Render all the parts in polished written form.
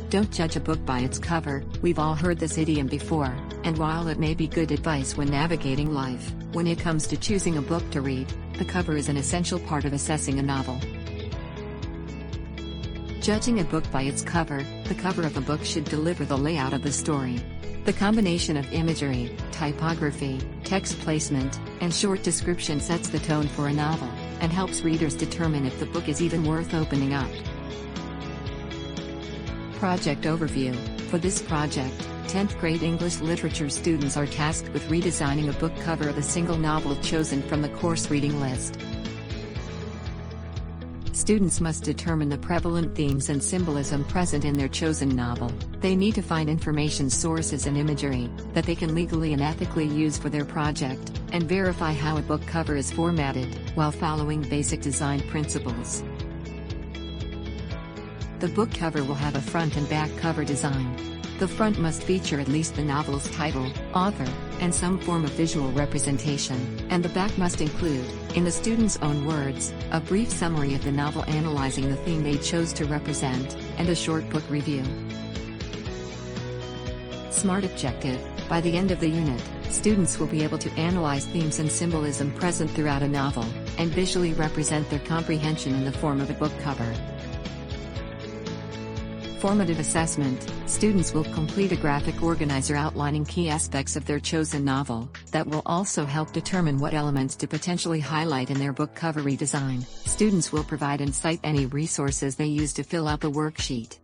Don't judge a book by its cover. We've all heard this idiom before, and while it may be good advice when navigating life, when it comes to choosing a book to read, the cover is an essential part of assessing a novel. Judging a book by its cover, the cover of a book should deliver the layout of the story. The combination of imagery, typography, text placement, and short description sets the tone for a novel, and helps readers determine if the book is even worth opening up. Project Overview. For this project, 10th grade English literature students are tasked with redesigning a book cover of a single novel chosen from the course reading list. Students must determine the prevalent themes and symbolism present in their chosen novel. They need to find information sources and imagery that they can legally and ethically use for their project, and verify how a book cover is formatted, while following basic design principles. The book cover will have a front and back cover design. The front must feature at least the novel's title, author, and some form of visual representation, and the back must include, in the student's own words, a brief summary of the novel analyzing the theme they chose to represent, and a short book review. SMART objective. By the end of the unit, students will be able to analyze themes and symbolism present throughout a novel, and visually represent their comprehension in the form of a book cover. Formative assessment. Students will complete a graphic organizer outlining key aspects of their chosen novel, that will also help determine what elements to potentially highlight in their book cover redesign. Students will provide and cite any resources they use to fill out the worksheet.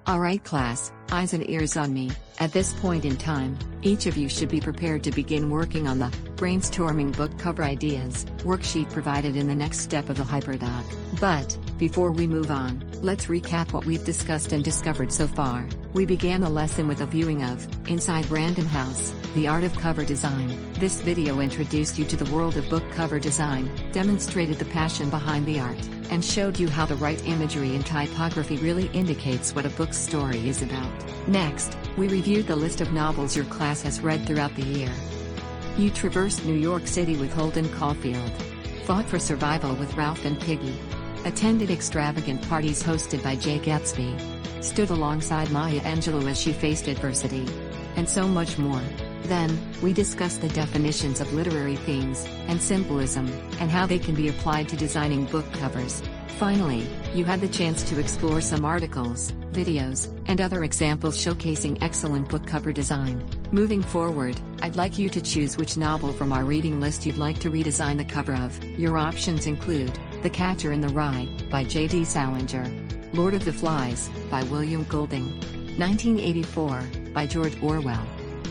Alright class, eyes and ears on me. At this point in time, each of you should be prepared to begin working on the brainstorming book cover ideas worksheet provided in the next step of the hyperdoc. But, before we move on, let's recap what we've discussed and discovered so far. We began the lesson with a viewing of Inside Random House, the art of cover design. This video introduced you to the world of book cover design, demonstrated the passion behind the art, and showed you how the right imagery and typography really indicates what a book's story is about. Next, we reviewed the list of novels your class has read throughout the year. You traversed New York City with Holden Caulfield, fought for survival with Ralph and Piggy, attended extravagant parties hosted by Jay Gatsby, stood alongside Maya Angelou as she faced adversity, and so much more. Then, we discussed the definitions of literary themes and symbolism, and how they can be applied to designing book covers. Finally, you had the chance to explore some articles, videos, and other examples showcasing excellent book cover design. Moving forward, I'd like you to choose which novel from our reading list you'd like to redesign the cover of. Your options include The Catcher in the Rye, by J.D. Salinger; Lord of the Flies, by William Golding; 1984, by George Orwell;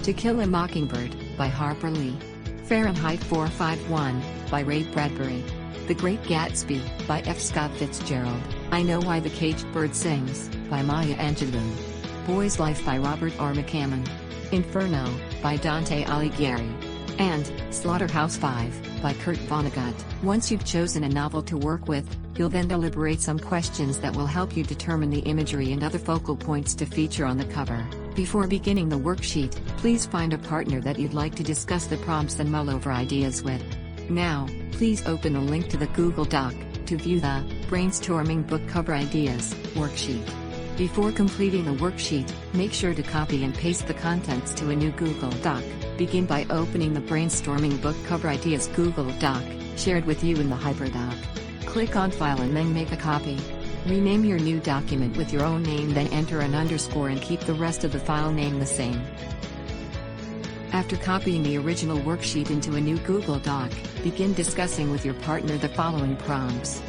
To Kill a Mockingbird, by Harper Lee; Fahrenheit 451, by Ray Bradbury; The Great Gatsby, by F. Scott Fitzgerald; I Know Why the Caged Bird Sings, by Maya Angelou; Boy's Life by Robert R. McCammon; Inferno, by Dante Alighieri; and Slaughterhouse-Five, by Kurt Vonnegut. Once you've chosen a novel to work with, you'll then deliberate some questions that will help you determine the imagery and other focal points to feature on the cover. Before beginning the worksheet, please find a partner that you'd like to discuss the prompts and mull over ideas with. Now, please open the link to the Google Doc to view the Brainstorming Book Cover Ideas worksheet. Before completing the worksheet, make sure to copy and paste the contents to a new Google Doc. Begin by opening the Brainstorming Book Cover Ideas Google Doc, shared with you in the hyperdoc. Click on File and then make a copy. Rename your new document with your own name, then enter an underscore and keep the rest of the file name the same. After copying the original worksheet into a new Google Doc, begin discussing with your partner the following prompts.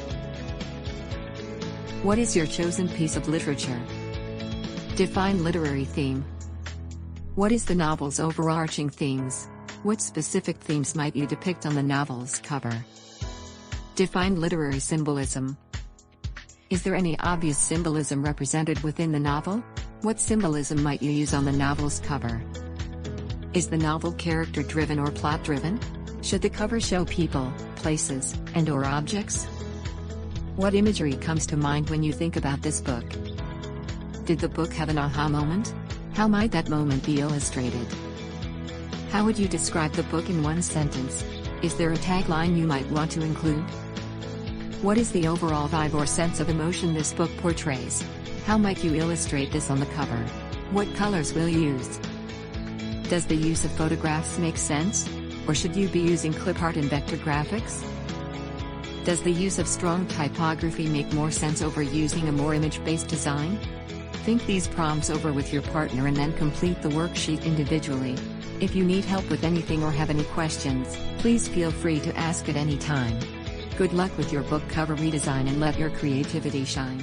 What is your chosen piece of literature? Define literary theme. What is the novel's overarching themes? What specific themes might you depict on the novel's cover? Define literary symbolism. Is there any obvious symbolism represented within the novel? What symbolism might you use on the novel's cover? Is the novel character-driven or plot-driven? Should the cover show people, places, and/or objects? What imagery comes to mind when you think about this book? Did the book have an aha moment? How might that moment be illustrated? How would you describe the book in one sentence? Is there a tagline you might want to include? What is the overall vibe or sense of emotion this book portrays? How might you illustrate this on the cover? What colors will you use? Does the use of photographs make sense? Or should you be using clip art and vector graphics? Does the use of strong typography make more sense over using a more image-based design? Think these prompts over with your partner and then complete the worksheet individually. If you need help with anything or have any questions, please feel free to ask at any time. Good luck with your book cover redesign and let your creativity shine.